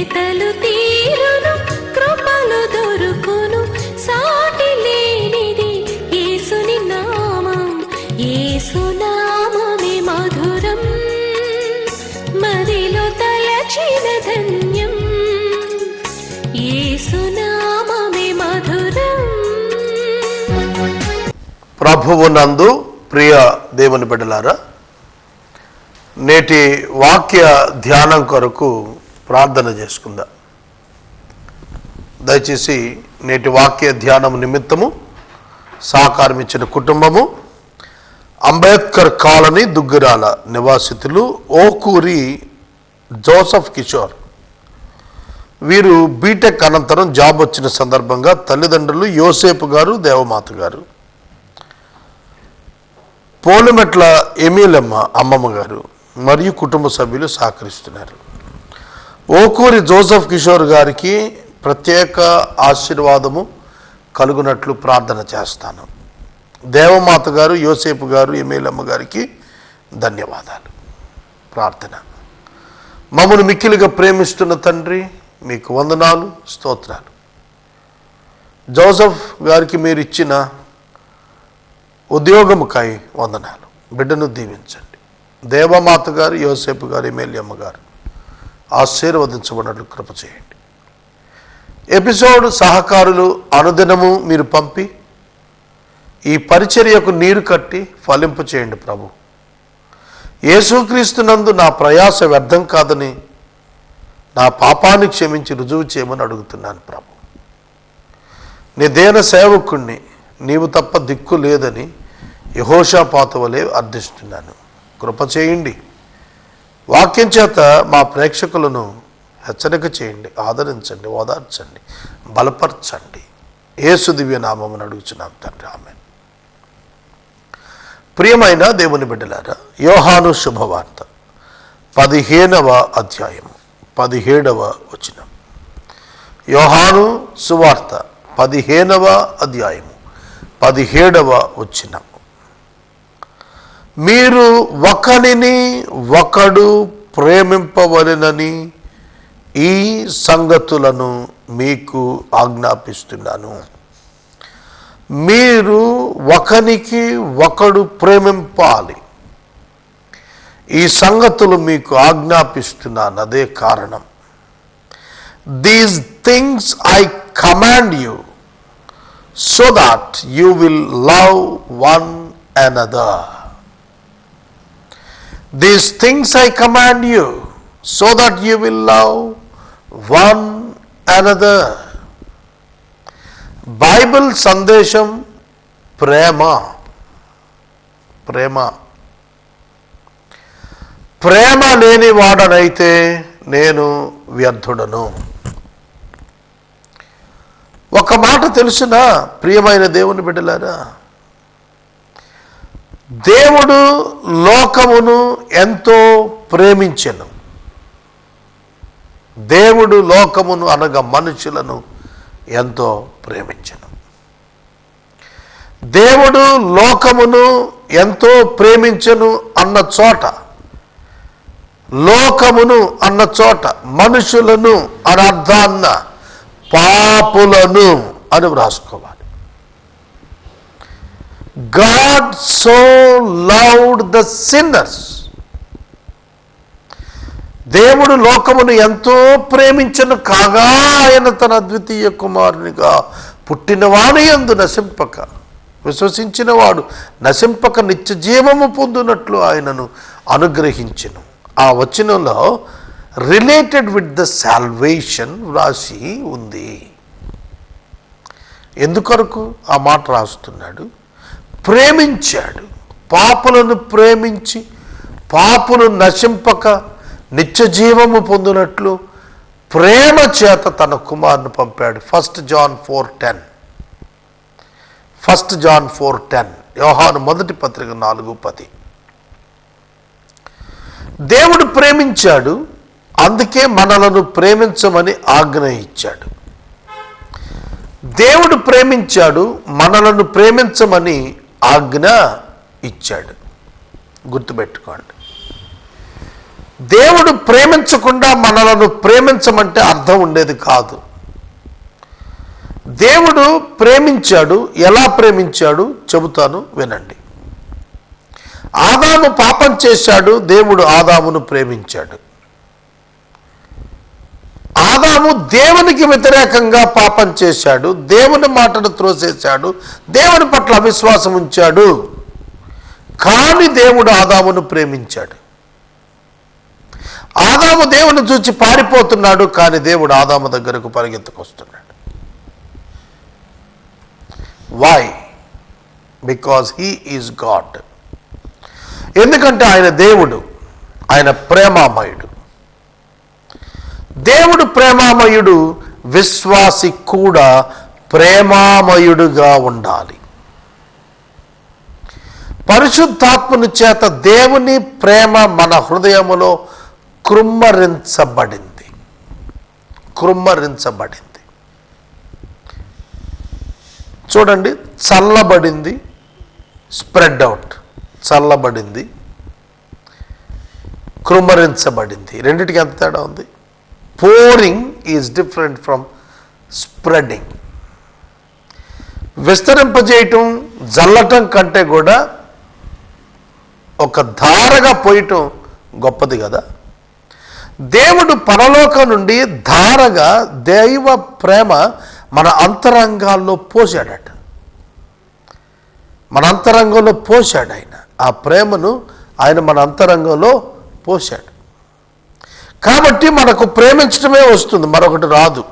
వెతలు తీరును కృపలు దొరుకును సాటి లేనిది యేసుని నామం యేసునామమే మధురం మదిలో తలచిన ధన్యం యేసునామమే మధురం. ప్రభువునందు ప్రియ దేవుని బిడ్డలారా, నేటి వాక్య ధ్యానం కొరకు ప్రార్థన చేసుకుందాం. దయచేసి నేటి వాక్య ధ్యానం నిమిత్తము సహకారం ఇచ్చిన కుటుంబము అంబేద్కర్ కాలనీ దుగ్గిరాల నివాసితులు ఓకూరి జోసెఫ్ కిషోర్. వీరు బీటెక్ అనంతరం జాబ్ వచ్చిన సందర్భంగా తల్లిదండ్రులు యోసేపు గారు, దేవమాత గారు, పోలుమెట్ల ఎమీలమ్మ అమ్మమ్మ గారు మరియు కుటుంబ సభ్యులు సహకరిస్తున్నారు. ఓకూరి జోసెఫ్ కిషోర్ గారికి ప్రత్యేక ఆశీర్వాదము కలుగునట్లు ప్రార్థన చేస్తాను. దేవమాత గారు, యోసేపు గారు, ఎమీలమ్మ గారికి ధన్యవాదాలు. ప్రార్థన. మమ్మల్ని మిక్కిలిగా ప్రేమిస్తున్న తండ్రి, మీకు వందనాలు, స్తోత్రాలు. జోసెఫ్ గారికి మీరు ఇచ్చిన ఉద్యోగముకై వందనాలు. బిడ్డను దీవించండి. దేవమాత గారు, యోసేపు గారు, ఎమ్మెల్యేమ్మ గారు ఆశీర్వదించబడినట్లు కృప చేయండి. ఎపిసోడ్ సహకారులు అనుదినము మీరు పంపి ఈ పరిచర్యకు నీరు కట్టి ఫలింపు చేయండి ప్రభు. యేసుక్రీస్తునందు నా ప్రయాస వ్యర్థం కాదని నా పాపాన్ని క్షమించి రుజువు చేయమని అడుగుతున్నాను ప్రభు. నీ దేన సేవకుణ్ణి, నీవు తప్ప దిక్కు లేదని యెహోషాపాతు వలె అర్థిస్తున్నాను. కృప చేయండి. వాక్యం చేత మా ప్రేక్షకులను హెచ్చరిక చేయండి, ఆదరించండి, ఓదార్చండి, బలపరచండి. యేసు దివ్య నామమును అడుగుచున్నాం తండ్రి, ఆమేన్. ప్రియమైన దేవుని బిడ్డలారా, యోహాను శుభవార్త 15వ అధ్యాయం 17వ వచనం. యోహాను సువార్త 15వ అధ్యాయం 17వ వచనం. మీరు ఒకనిని ఒకడు ప్రేమింపవలెనని ఈ సంగతులను మీకు ఆజ్ఞాపిస్తున్నాను. మీరు ఒకనికి ఒకడు ప్రేమింపాలి. ఈ సంగతులు మీకు ఆజ్ఞాపిస్తున్నాను, అదే కారణం. These things I command you so that you will love one another. These things I command you so that you will love one another. Bible సందేశం ప్రేమ. ప్రేమ ప్రేమ లేని వాడనైతే నేను వ్యర్థుడను. ఒక మాట తెలుసునా ప్రియమైన దేవుని బిడ్డలారా, దేవుడు లోకమును ఎంతో ప్రేమించెను. దేవుడు లోకమును అనగా మనుషులను ఎంతో ప్రేమించెను. దేవుడు లోకమును ఎంతో ప్రేమించెను అన్న చోట, లోకమును అన్న చోట మనుషులను అనర్థాన్న పాపులను అని వ్రాసుకోవాలి. God so loved the sinners. దేవుడు లోకమును ఎంతో ప్రేమించెను కాగా ఆయన తన అద్వితీయ కుమారునిగా పుట్టినవాని యందు నశింపక, విశ్వసించిన వాడు నశింపక నిత్య జీవము పొందునట్లు ఆయనను అనుగ్రహించెను. ఆ వచనంలో రిలేటెడ్ విత్ ద సాల్వేషన్ వ్రాసి ఉంది. ఎందుకొరకు ఆ మాట రాస్తున్నాడు? ప్రేమించాడు. పాపులను ప్రేమించి పాపులు నశింపక నిత్య జీవము పొందినట్లు ప్రేమ చేత తన కుమారుని పంపాడు. 1 John 4:10. 1 John 4:10. యోహాను మొదటి పత్రిక 4:10. దేవుడు ప్రేమించాడు, అందుకే మనలను ప్రేమించమని ఆజ్ఞ ఇచ్చాడు. దేవుడు ప్రేమించాడు, మనలను ప్రేమించమని ఆజ్ఞ ఇచ్చాడు. గుర్తుపెట్టుకోండి. దేవుడు ప్రేమించకుండా మనలను ప్రేమించమంటే అర్థం ఉండేది కాదు. దేవుడు ప్రేమించాడు. ఎలా ప్రేమించాడు చెబుతాను, వినండి. ఆదాము పాపం చేశాడు, దేవుడు ఆదామును ప్రేమించాడు. ఆదాము దేవునికి వ్యతిరేకంగా పాపం చేశాడు, దేవుని మాటను త్రోసేశాడు, దేవుని పట్ల అవిశ్వాసం ఉంచాడు. కానీ దేవుడు ఆదామును ప్రేమించాడు. ఆదాము దేవుని చూచి పారిపోతున్నాడు, కానీ దేవుడు ఆదాము దగ్గరకు పరిగెత్తుకొస్తున్నాడు. Why? Because he is God. ఎందుకంటే ఆయన దేవుడు, ఆయన ప్రేమామయుడు. దేవుడు ప్రేమామయుడు, విశ్వాసి కూడా ప్రేమామయుడుగా ఉండాలి. పరిశుద్ధాత్మని చేత దేవుని ప్రేమ మన హృదయములో కృమ్మరించబడింది. చూడండి, చల్లబడింది, స్ప్రెడ్ అవుట్. చల్లబడింది, కృమ్మరించబడింది. రెండిటికి ఎంత తేడా ఉంది? Pouring is different from spreading. విస్తరింపజేయటం, జల్లటం కంటే కూడా ఒక ధారగా పోయటం గొప్పది కదా. దేవుడు పరలోకం నుండి ధారగా దైవ ప్రేమ మన అంతరంగాల్లో పోశాడట. మన అంతరంగంలో పోశాడు ఆయన. ఆ ప్రేమను ఆయన మన అంతరంగంలో పోశాడు. కాబట్టి మనకు ప్రేమించడమే వస్తుంది, మరొకటి రాదు.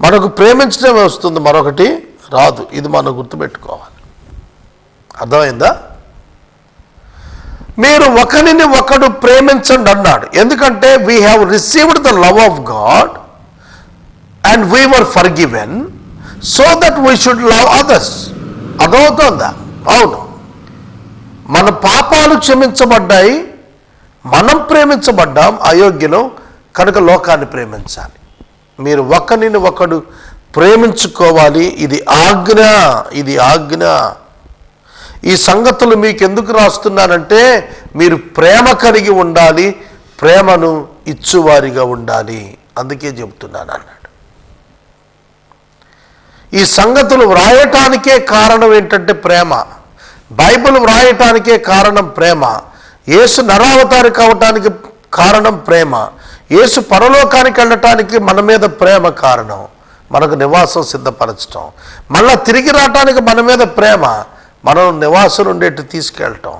మనకు ప్రేమించడమే వస్తుంది, మరొకటి రాదు. ఇది మనం గుర్తుపెట్టుకోవాలి. అర్థమైందా? మీరు ఒకరిని ఒకడు ప్రేమించండి అన్నాడు. ఎందుకంటే we have received the love of God and we were forgiven so that we should love others. అర్థమవుతోందా? అవును, మన పాపాలు క్షమించబడ్డాయి, మనం ప్రేమించబడ్డాం, అయోగ్యులం కనుక లోకాన్ని ప్రేమించాలి. మీరు ఒకరిని ఒకడు ప్రేమించుకోవాలి. ఇది ఆజ్ఞ, ఇది ఆజ్ఞ. ఈ సంగతులు మీకు ఎందుకు రాస్తున్నానంటే మీరు ప్రేమ కలిగి ఉండాలి, ప్రేమను ఇచ్చువారిగా ఉండాలి, అందుకే చెబుతున్నాను అన్నాడు. ఈ సంగతులు వ్రాయటానికే కారణం ఏంటంటే ప్రేమ. బైబిల్ వ్రాయటానికే కారణం ప్రేమ. యేసు నరావతారి కావటానికి కారణం ప్రేమ. యేసు పరలోకానికి వెళ్ళటానికి మన మీద ప్రేమ కారణం, మనకు నివాసం సిద్ధపరచటం. మళ్ళా తిరిగి రావటానికి మన మీద ప్రేమ, మనం నివాసం ఉండేట్టు తీసుకెళ్ళటం.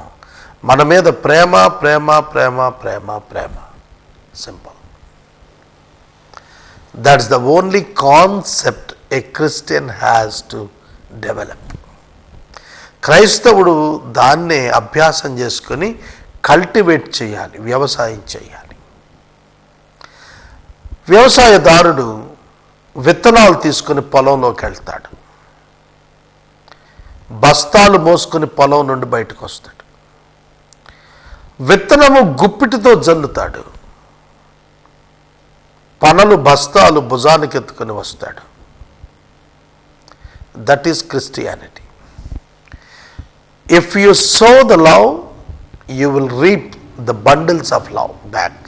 మన మీద ప్రేమ ప్రేమ ప్రేమ ప్రేమ ప్రేమ. Simple. That's the only concept a Christian has to develop. క్రైస్తవుడు దాన్నే అభ్యాసం చేసుకొని కల్టివేట్ చేయాలి, వ్యవసాయం చేయాలి. వ్యవసాయదారుడు విత్తనాలు తీసుకుని పొలంలోకి వెళ్తాడు, బస్తాలు మోసుకొని పొలం నుండి బయటకు వస్తాడు. విత్తనము గుప్పిటితో జల్లుతాడు, పనలు బస్తాలు భుజానికి ఎత్తుకొని వస్తాడు. That is Christianity. If you so the love, you will reap the bundles of love back.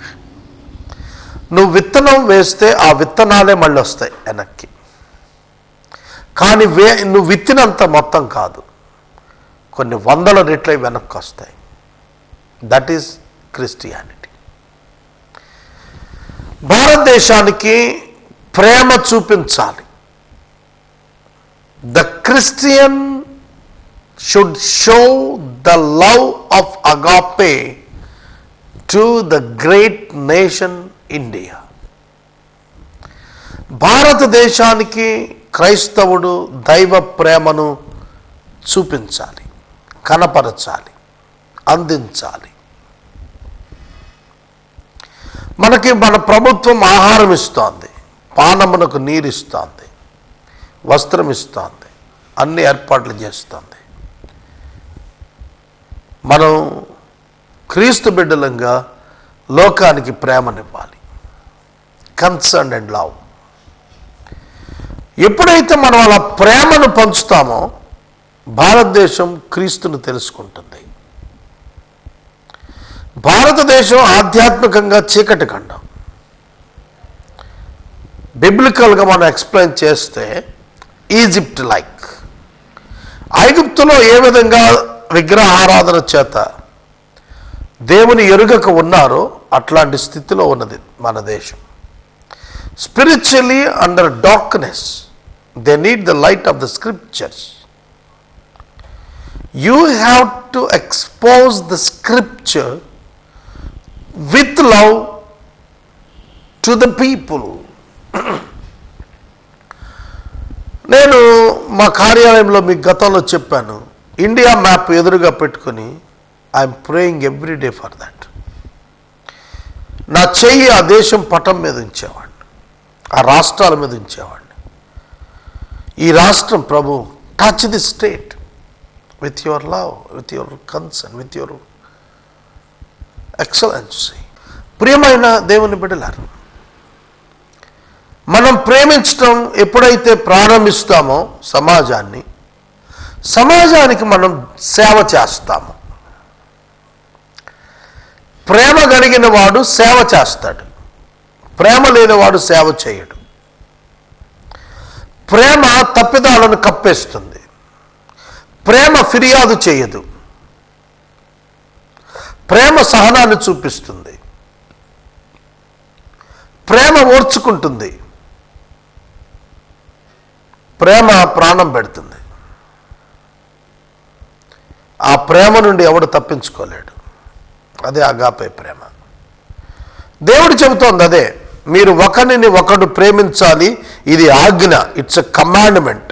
నువ్వు విత్తనం వేస్తే ఆ విత్తనాలే మళ్ళీ వస్తాయి వెనక్కి. కానీ నువ్వు విత్తినంత మొత్తం కాదు, కొన్ని వందల రెట్లై వెనక్కి వస్తాయి. That is Christianity. భారతదేశానికి ప్రేమ చూపించాలి. The Christian should show the love of agape to the great nation India. భారతదేశానికి క్రైస్తవుడు దైవ ప్రేమను చూపించాలి, కనపరచాలి, అందించాలి. మనకి మన ప్రభుత్వం ఆహారం ఇస్తోంది, పానమునకు నీరు ఇస్తోంది, వస్త్రం ఇస్తోంది, అన్ని ఏర్పాట్లు చేస్తోంది. మనం క్రీస్తు బిడ్డలంగా లోకానికి ప్రేమనివ్వాలి. Concern and love. ఎప్పుడైతే మనం అలా ప్రేమను పంచుతామో భారతదేశం క్రీస్తును తెలుసుకుంటుంది. భారతదేశం ఆధ్యాత్మికంగా చీకటి ఖండం. బిబ్లికల్గా మనం ఎక్స్ప్లెయిన్ చేస్తే ఈజిప్ట్ లైక్. ఐగుప్తులో ఏ విధంగా విగ్రహ ఆరాధన చేత దేవుని ఎరుగక ఉన్నారో అట్లాంటి స్థితిలో ఉన్నది మన దేశం. Spiritually under darkness, they need the light of the scriptures. You have to expose the scripture with love to the people. నేను మా కార్యాలయంలో మీకు గతంలో చెప్పాను, ఇండియా మ్యాప్ ఎదురుగా పెట్టుకుని I'm praying every day for that. నా చెయ్యి ఆ దేశం పటం మీద ఉంచేవాడిని, ఆ రాష్ట్రాల మీద ఉంచేవాడిని. ఈ రాష్ట్రం ప్రభు touch the state with your love, with your concern, with your excellency. ప్రియమైన దేవుని బిడ్డలారు, మనం ప్రేమించటం ఎప్పుడైతే ప్రారంభిస్తామో సమాజానికి మనం సేవ చేస్తాము. ప్రేమ కలిగిన వాడు సేవ చేస్తాడు, ప్రేమ లేనివాడు సేవ చేయడు. ప్రేమ తప్పిదాలను కప్పేస్తుంది, ప్రేమ ఫిర్యాదు చేయదు, ప్రేమ సహనాన్ని చూపిస్తుంది, ప్రేమ ఓర్చుకుంటుంది, ప్రేమ ప్రాణం పెడుతుంది. ఆ ప్రేమ నుండి ఎవడు తప్పించుకోలేడు. అదే అగాపే ప్రేమ. దేవుడు చెబుతోంది అదే, మీరు ఒకరిని ఒకడు ప్రేమించాలి, ఇది ఆజ్ఞ. ఇట్స్ ఎ కమాండ్మెంట్,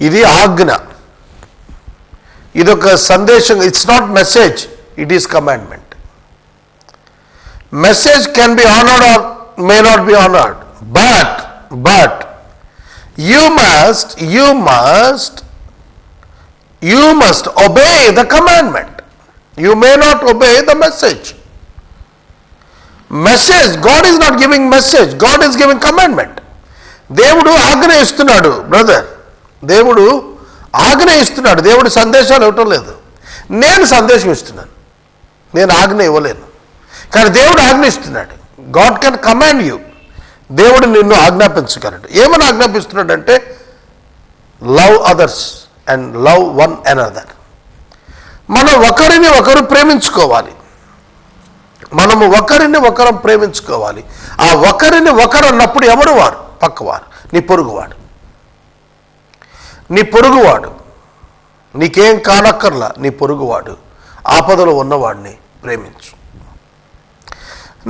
ఇది ఆజ్ఞ, ఇదొక సందేశం. It's not message, it is commandment. Message can be honoured or may not be honoured, but you must obey the commandment. You may not obey the message. God is not giving message, God is giving commandment. దేవుడు ఆజ్ఞ ఇస్తున్నాడు brother, దేవుడు ఆజ్ఞ ఇస్తున్నాడు. దేవుడు సందేశాలు ఇవ్వటం లేదు, నేను సందేశం ఇస్తున్నాను. నేను ఆజ్ఞ ఇవ్వలేను, కానీ దేవుడు ఆజ్ఞ ఇస్తున్నాడు. God can command you. దేవుడు నిన్ను ఆజ్ఞాపించగలడు. ఏమని ఆజ్ఞాపిస్తున్నాడంటే love others and love one another. మనం ఒకరిని ఒకరు ప్రేమించుకోవాలి, మనము ఒకరిని ఒకరం ప్రేమించుకోవాలి. ఆ ఒకరిని ఒకరు అన్నప్పుడు ఎవరు వారు? పక్కవారు, నీ పొరుగువాడు. నీ పొరుగువాడు నీకేం కానక్కర్లా, నీ పొరుగువాడు, ఆపదలో ఉన్నవాడిని ప్రేమించు.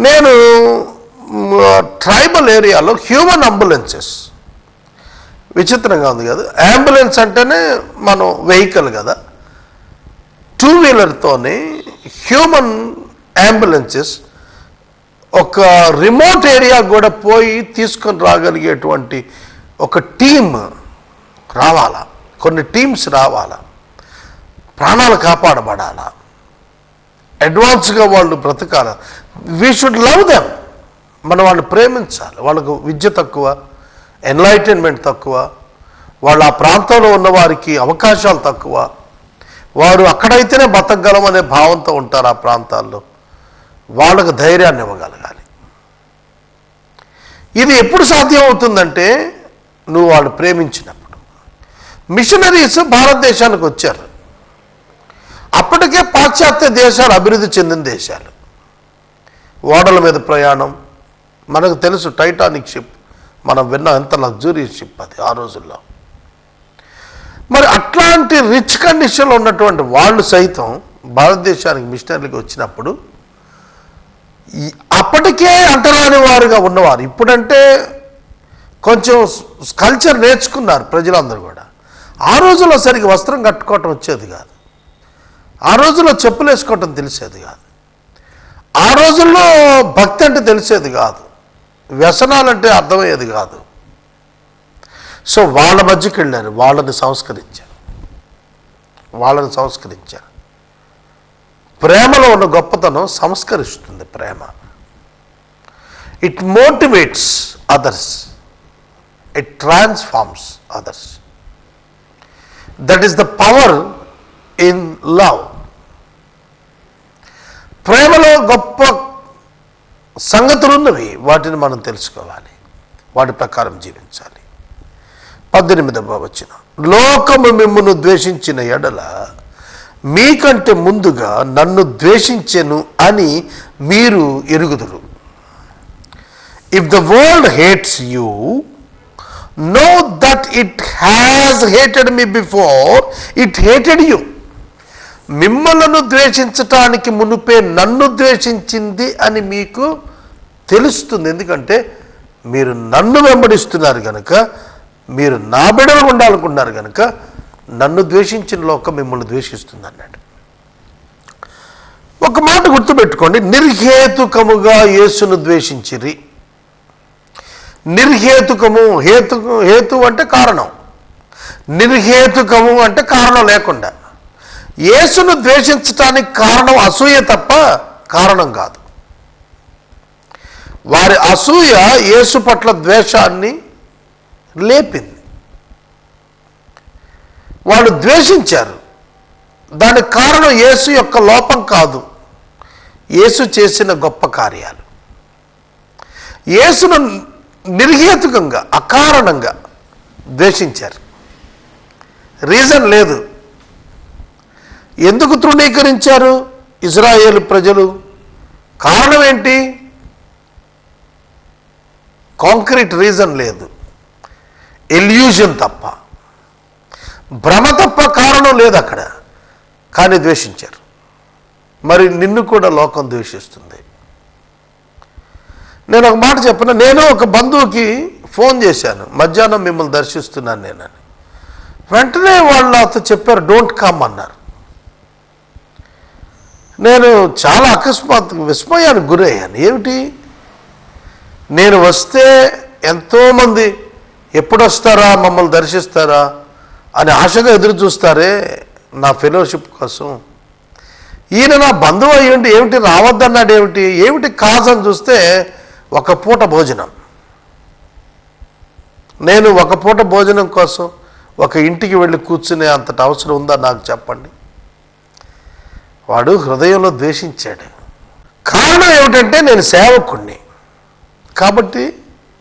నేను ట్రైబల్ ఏరియాలో హ్యూమన్ అంబులెన్సెస్, విచిత్రంగా ఉంది కదా, అంబులెన్స్ అంటేనే మనం వెహికల్ కదా, 2-వీలర్తోనే హ్యూమన్ అంబులెన్సెస్ ఒక రిమోట్ ఏరియా కూడా పోయి తీసుకొని రాగలిగేటువంటి ఒక టీమ్ రావాలా, కొన్ని టీమ్స్ రావాలా, ప్రాణాలు కాపాడబడాలా, అడ్వాన్స్గా వాళ్ళు బ్రతకాల. We should love them. మనం వాళ్ళని ప్రేమించాలి. వాళ్ళకు విద్య తక్కువ, ఎన్లైటన్మెంట్ తక్కువ, వాళ్ళ ఆ ప్రాంతంలో ఉన్న వారికి అవకాశాలు తక్కువ, వారు అక్కడైతేనే బతకగలం అనే భావంతో ఉంటారు ఆ ప్రాంతాల్లో. వాళ్ళకు ధైర్యాన్ని ఇవ్వగలగాలి. ఇది ఎప్పుడు సాధ్యం అవుతుందంటే నువ్వు వాళ్ళు ప్రేమించినప్పుడు. మిషనరీస్ భారతదేశానికి వచ్చారు, అప్పటికే పాశ్చాత్య దేశాలు అభివృద్ధి చెందిన దేశాలు. ఓడల మీద ప్రయాణం మనకు తెలుసు, టైటానిక్ షిప్ మనం విన్న ఎంత లగ్జూరియస్ షిప్ అది ఆ రోజుల్లో. మరి అట్లాంటి రిచ్ కండిషన్లో ఉన్నటువంటి వాళ్ళు సైతం భారతదేశానికి మిషనరీకి వచ్చినప్పుడు అప్పటికే అంటరాని వారుగా ఉన్నవారు. ఇప్పుడంటే కొంచెం కల్చర్ నేర్చుకున్నారు ప్రజలందరూ కూడా. ఆ రోజుల్లో సరిగ్గా వస్త్రం కట్టుకోవటం వచ్చేది కాదు, ఆ రోజుల్లో చెప్పులు వేసుకోవటం తెలిసేది కాదు, ఆ రోజుల్లో భక్తి అంటే తెలిసేది కాదు, వ్యసనాలంటే అర్థమయ్యేది కాదు. సో వాళ్ళ మధ్యకి వెళ్ళారు, వాళ్ళని సంస్కరించారు. ప్రేమలో ఉన్న గొప్పతనం సంస్కరిస్తుంది. ప్రేమ it motivates others, it transforms others. That is the power in love. ప్రేమలో గొప్ప సంగతులు ఉన్నవి, వాటిని మనం తెలుసుకోవాలి, వాటి ప్రకారం జీవించాలి. 18వ వచనం, లోకము మిమ్మును ద్వేషించిన ఎడల మీకంటే ముందుగా నన్ను ద్వేషించెను అని మీరు ఎరుగుదురు. If the world hates you, know that it has hated me before it hated you. మిమ్మలను ద్వేషించటానికి మునుపే నన్ను ద్వేషించింది అని మీకు తెలుస్తుంది. ఎందుకంటే మీరు నన్ను వెంబడిస్తున్నారు కనుక, మీరు నా బిడ్డలు ఉండాలనుకున్నారు కనుక నన్ను ద్వేషించిన లోకం మిమ్మల్ని ద్వేషిస్తుంది అన్నాడు. ఒక మాట గుర్తుపెట్టుకోండి, నిర్హేతుకముగా యేసును ద్వేషించిరి. నిర్హేతుకము, హేతు అంటే కారణం, నిర్హేతుకము అంటే కారణం లేకుండా. యేసును ద్వేషించటానికి కారణం అసూయ తప్ప కారణం కాదు. వారి అసూయ యేసు పట్ల ద్వేషాన్ని లేపింది. వాళ్ళు ద్వేషించారు. దానికి కారణం యేసు యొక్క లోపం కాదు, యేసు చేసిన గొప్ప కార్యాలు. యేసును నిర్హేతుకంగా, అకారణంగా ద్వేషించారు. రీజన్ లేదు. ఎందుకు తృణీకరించారు ఇజ్రాయేలు ప్రజలు? కారణం ఏంటి? కాంక్రీట్ రీజన్ లేదు, ఎల్యూజన్ తప్ప, భ్రమ తప్ప కారణం లేదు అక్కడ. కానీ ద్వేషించారు. మరి నిన్ను కూడా లోకం ద్వేషిస్తుంది. నేను ఒక మాట చెప్పను, నేను ఒక బంధువుకి ఫోన్ చేశాను, మధ్యాహ్నం మిమ్మల్ని దర్శిస్తున్నాను నేనని. వెంటనే వాళ్ళు నాతో చెప్పారు, డోంట్ కమ్ అన్నారు. నేను చాలా అకస్మాత్తుగా విస్మయానికి గురయ్యాను. ఏమిటి, నేను వస్తే ఎంతోమంది ఎప్పుడు వస్తారా, మమ్మల్ని దర్శిస్తారా అని ఆశగా ఎదురు చూస్తారే నా ఫెలోషిప్ కోసం. ఈయన నా బంధువు అయ్యండి, ఏమిటి రావద్దన్నాడు, ఏమిటి కాజ్ అని చూస్తే ఒక పూట భోజనం. నేను ఒక పూట భోజనం కోసం ఒక ఇంటికి వెళ్ళి కూర్చునే అంతటి అవసరం ఉందా నాకు చెప్పండి? వాడు హృదయంలో ద్వేషించాడు. కారణం ఏమిటంటే నేను సేవకుణ్ణి కాబట్టి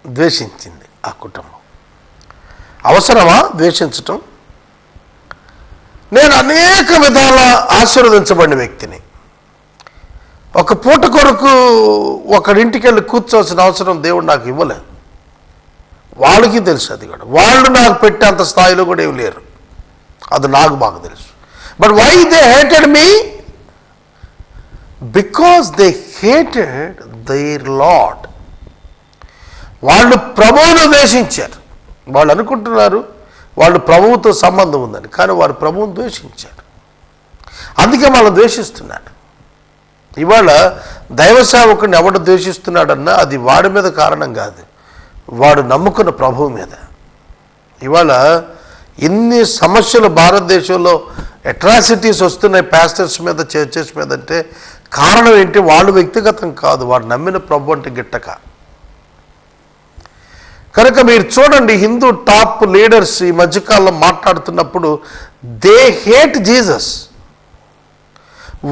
ద్వేషించింది ఆ కుటుంబం. అవసరమా ద్వేషించటం? నేను అనేక విధాల ఆశీర్వదించబడిన వ్యక్తిని. ఒక పూట కొరకు ఒకడింటికి వెళ్ళి కూర్చోవలసిన అవసరం దేవుడు నాకు ఇవ్వలేదు. వాళ్ళకి తెలుసు, అది కూడా వాళ్ళు నాకు పెట్టేంత స్థాయిలో కూడా ఏమి లేరు, అది నాకు బాగా తెలుసు. But why they hated me? Because they hated their lord. వాళ్ళు ప్రభువును ద్వేషించారు. వాళ్ళు అనుకుంటున్నారు వాళ్ళు ప్రభువుతో సంబంధం ఉందని, కానీ వారు ప్రభువును ద్వేషించారు. అందుకే వాళ్ళు ద్వేషిస్తున్నాడు. ఇవాళ దైవ సేవకుడిని ఎవడు ద్వేషిస్తున్నాడన్నా అది వాడి మీద కారణం కాదు, వాడు నమ్ముకున్న ప్రభువు మీద. ఇవాళ ఇన్ని సమస్యలు భారతదేశంలో అట్రాసిటీస్ వస్తున్నాయి పాస్టర్స్ మీద, చర్చెస్ మీద అంటే కారణం ఏంటి? వాళ్ళు వ్యక్తిగతం కాదు, వాడు నమ్మిన ప్రభు అంటే గిట్టక. కనుక మీరు చూడండి, హిందూ టాప్ లీడర్స్ ఈ మధ్యకాలంలో మాట్లాడుతున్నప్పుడు they hate Jesus.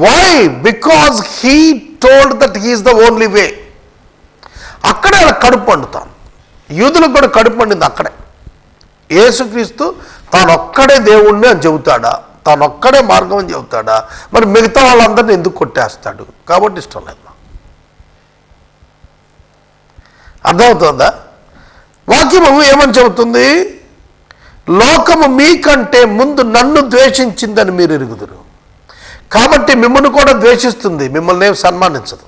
Why? Because he told that he is the only way. అక్కడే అలా కడుపు పండుతాం. యూదులకు కూడా కడుపు పండింది అక్కడే. యేసుక్రీస్తు తానొక్కడే దేవుణ్ణి అని చెబుతాడా? తానొక్కడే మార్గం అని చెబుతాడా? మరి మిగతా వాళ్ళందరినీ ఎందుకు కొట్టేస్తాడు? కాబట్టి ఇష్టం లేదు. అర్థమవుతుందా? వాక్యము ఏమని చెబుతుంది? లోకము మీకంటే ముందు నన్ను ద్వేషించిందని మీరు ఎరుగుదురు, కాబట్టి మిమ్మల్ని కూడా ద్వేషిస్తుంది, మిమ్మల్ని ఏం సన్మానించదు.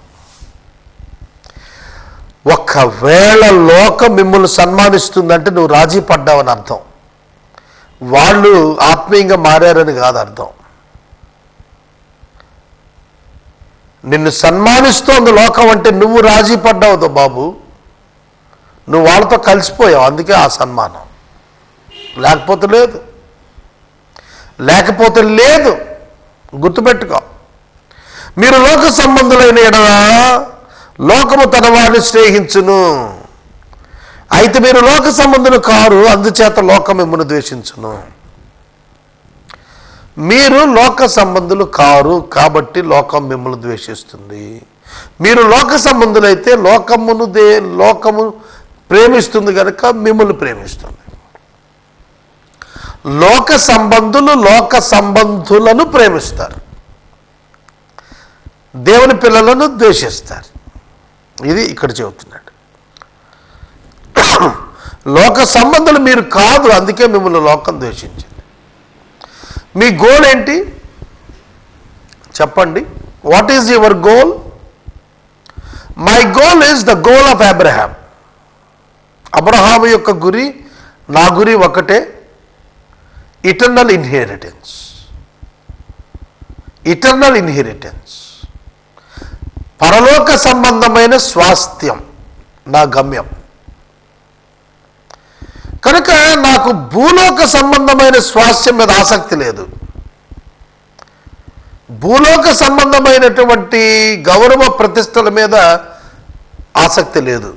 ఒకవేళ లోకం మిమ్మల్ని సన్మానిస్తుందంటే నువ్వు రాజీ పడ్డావని అర్థం. వాళ్ళు ఆత్మీయంగా మారారని కాదు అర్థం. నిన్ను సన్మానిస్తోంది లోకం అంటే నువ్వు రాజీ పడ్డావుతో బాబు, నువ్వు వాళ్ళతో కలిసిపోయావు, అందుకే ఆ సన్మానం. లేకపోతే లేదు. గుర్తుపెట్టుకో. మీరు లోక సంబంధులైన ఎడల లోకము తన వారిని స్నేహించును, అయితే మీరు లోక సంబంధులు కారు, అందుచేత లోకం మిమ్మల్ని ద్వేషించును. మీరు లోక సంబంధులు కారు కాబట్టి లోకం మిమ్మల్ని ద్వేషిస్తుంది. మీరు లోక సంబంధులైతే లోకము ప్రేమిస్తుంది కనుక మిమ్మల్ని ప్రేమిస్తుంది. లోక సంబంధులు లోక సంబంధులను ప్రేమిస్తారు, దేవుని పిల్లలను ద్వేషిస్తారు. ఇది ఇక్కడ చెబుతున్నాడు. లోక సంబంధులు మీరు కాదు, అందుకే మిమ్మల్ని లోకం ద్వేషించింది. మీ గోల్ ఏంటి చెప్పండి? What is your goal? My goal is the goal of Abraham. Abraham యొక్క గురి నా గురి ఒకటే, ఇటర్నల్ ఇన్హెరిటెన్స్. ఇటర్నల్ ఇన్హెరిటెన్స్, పరలోక సంబంధమైన స్వాస్థ్యం నా గమ్యం. కనుక నాకు భూలోక సంబంధమైన స్వాస్థ్యం మీద ఆసక్తి లేదు. భూలోక సంబంధమైనటువంటి గౌరవ ప్రతిష్టల మీద ఆసక్తి లేదు.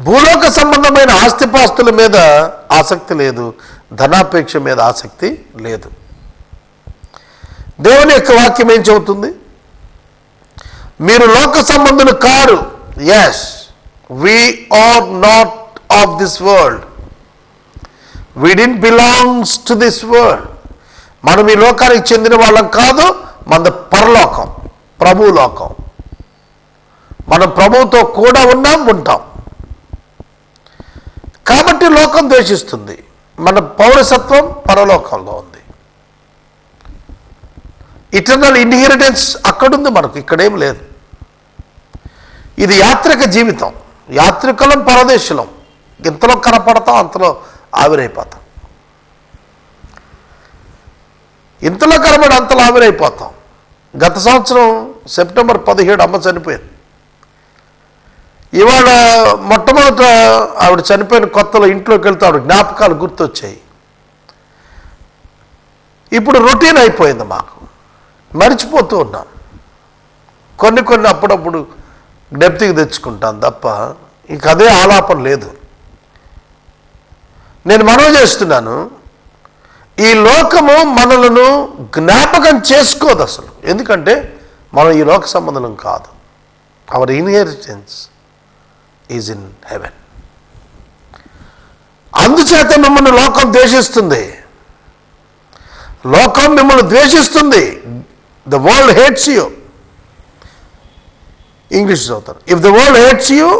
భూలోక సంబంధమైన ఆస్తిపాస్తుల మీద ఆసక్తి లేదు. ధనాపేక్ష మీద ఆసక్తి లేదు. దేవుని యొక్క వాక్యం ఏం చెబుతుంది? మీరు లోక సంబంధులు కారు. Yes, we are not of this world. We didn't belongs to this world. మనం ఈ లోకానికి చెందిన వాళ్ళం కాదు, మన పరలోకం, ప్రభు లోకం. మనం ప్రభువుతో కూడా ఉంటాం. కాబట్టి లోకం ద్వేషిస్తుంది. మన పౌరసత్వం పరలోకంలో ఉంది. ఇటర్నల్ ఇన్హెరిటెన్స్ అక్కడుంది, మనకు ఇక్కడేం లేదు. ఇది యాత్రిక జీవితం. యాత్రికులం, పరదేశులం. ఇంతలో కనపడతాం, అంతలో ఆవిరైపోతాం. ఇంతలో కనబడి అంతలో ఆవిరైపోతాం. గత సంవత్సరం సెప్టెంబర్ 17 అమ్మ చనిపోయింది. ఇవాళ మొట్టమొదట ఆవిడ చనిపోయిన కొత్తలో ఇంట్లోకి వెళ్తే ఆవిడ జ్ఞాపకాలు గుర్తొచ్చాయి. ఇప్పుడు రొటీన్ అయిపోయింది, మాకు మర్చిపోతూ ఉన్నాం. కొన్ని అప్పుడప్పుడు జ్ఞప్తికి తెచ్చుకుంటాను తప్ప ఇంక అదే ఆలాపన లేదు. నేను మనవి చేస్తున్నాను, ఈ లోకము మనలను జ్ఞాపకం చేసుకోదు అసలు. ఎందుకంటే మనం ఈ లోక సంబంధం కాదు. Our inheritance is in heaven. అందుచేత మిమ్మల్ని లోకం ద్వేషిస్తుంది. లోకం మిమ్మల్ని ద్వేషిస్తుంది. The world hates you. English చదువుతారు. If the world hates you,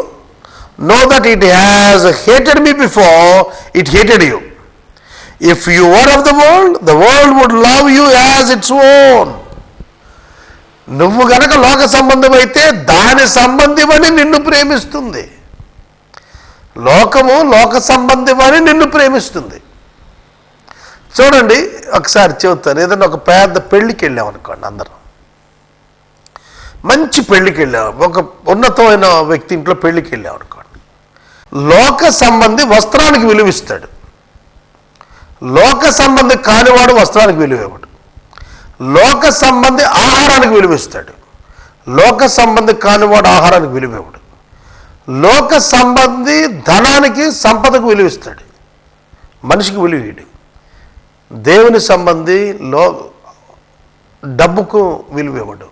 know that it has hated me before it hated you. If you were of the world would love you as its own. నువ్వు గనక లోక సంబంధం అయితే దాని సంబంధమని నిన్ను ప్రేమిస్తుంది. లోకము లోక సంబంధమని నిన్ను ప్రేమిస్తుంది. చూడండి, ఒకసారి చెబుతాను. ఏదైనా ఒక పెద్ద పెళ్ళికి వెళ్ళాం అనుకోండి, అందరం మంచి పెళ్ళికి వెళ్ళాం, ఒక ఉన్నతమైన వ్యక్తి ఇంట్లో పెళ్ళికి వెళ్ళాం అనుకోండి. లోక సంబంధి వస్త్రానికి విలువిస్తాడు. లోక సంబంధి కానివాడు వస్త్రానికి విలువ ఇవ్వడు. లోక సంబంధి ఆహారానికి విలువిస్తాడు. లోక సంబంధి కానివాడు ఆహారానికి విలువ ఇవ్వడు. లోక సంబంధి ధనానికి, సంపదకు విలువిస్తాడు, మనిషికి విలువ ఇవ్వడు. దేవుని సంబంధి డబ్బుకు విలువ ఇవ్వడు.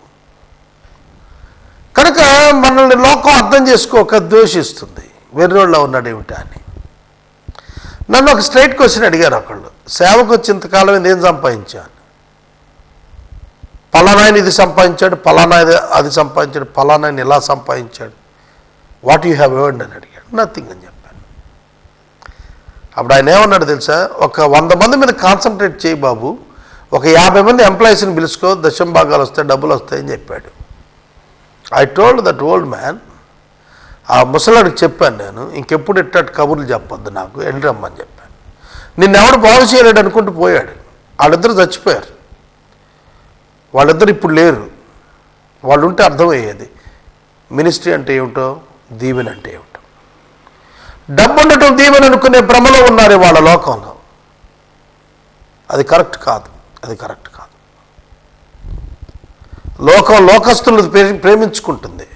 కనుక మనల్ని లోకం అర్థం చేసుకోక ద్వేషిస్తుంది. వెర్రోళ్ళలో ఉన్నాడు ఏమిటా అని. నన్ను ఒక స్ట్రైట్ క్వశ్చన్ అడిగారు ఒకళ్ళు. సేవకు వచ్చింతకాలం ఏం సంపాదించాను? పలానాయన ఇది సంపాదించాడు, పలానా అది సంపాదించాడు, పలానాయన ఇలా సంపాదించాడు. వాట్ యూ హ్యావ్ ఎర్న్డ్ అని అడిగాడు. నథింగ్ అని చెప్పాను. అప్పుడు ఆయన ఏమన్నాడు తెలుసా? ఒక 100 మంది మీద కాన్సన్ట్రేట్ చేయి బాబు, ఒక 50 మంది ఎంప్లాయీస్ని పిలుచుకో, దశం భాగాలు వస్తాయి, డబ్బులు వస్తాయని చెప్పాడు. I told that old man, ఆ ముసలాడికి చెప్పాను నేను, ఇంకెప్పుడు ఇట్టట్టు కబుర్లు చెప్పొద్దు నాకు, ఎండ్రమ్మని చెప్పాను. నిన్నెవడు బాగు చేయలేడు అనుకుంటూ పోయాడు. వాళ్ళిద్దరు చచ్చిపోయారు. వాళ్ళిద్దరు ఇప్పుడు లేరు. వాళ్ళు ఉంటే అర్థమయ్యేది మినిస్ట్రీ అంటే ఏమిటో, దీవెన అంటే ఏమిటో. డబ్బు ఉండటం దీవెన అనుకునే భ్రమలో ఉన్నారు వాళ్ళ లోకంలో. అది కరెక్ట్ కాదు, అది కరెక్ట్ కాదు. లోకం లోకస్తులను ప్రేమించుకుంటుంది,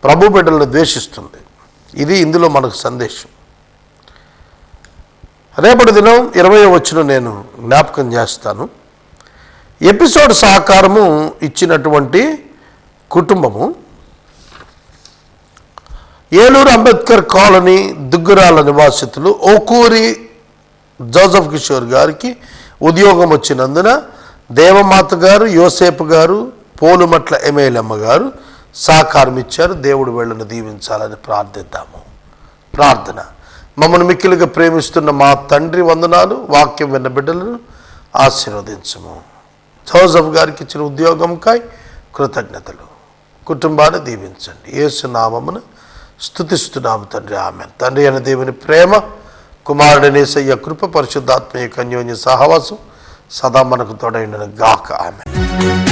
ప్రభు బిడ్డలను ద్వేషిస్తుంది. ఇది ఇందులో మనకు సందేశం. రేపటి దినం 20వ వచనం నేను జ్ఞాపకం చేస్తాను. ఎపిసోడ్ సహకారము ఇచ్చినటువంటి కుటుంబము ఏలూరు అంబేద్కర్ కాలనీ దుగ్గురాల నివాసితులు ఓకూరి జోసెఫ్ కిషోర్ గారికి ఉద్యోగం వచ్చినందున దేవమాత గారు, యోసేపు గారు, పోలుమట్ల ఎమ్మెల్యమ్మ గారు సహకారం ఇచ్చారు. దేవుడు వీళ్ళను దీవించాలని ప్రార్థిద్దాము. ప్రార్థన. మమ్మల్ని మిక్కిలిగా ప్రేమిస్తున్న మా తండ్రి వందనాలు. వాక్యం విన్న బిడ్డలను ఆశీర్వదించము. జోసెఫ్ గారికి ఇచ్చిన ఉద్యోగంకై కృతజ్ఞతలు. కుటుంబాన్ని దీవించండి. యేసు నామమున స్తుతిస్తున్నాము తండ్రి. ఆమేన్. తండ్రి అయిన దేవుని ప్రేమ, కుమారుడైన యేసయ్య కృప, పరిశుద్ధాత్మ యొక్క అన్యోన్య సహవాసం సదా మనకు తోడైండును గాక. ఆమేన్.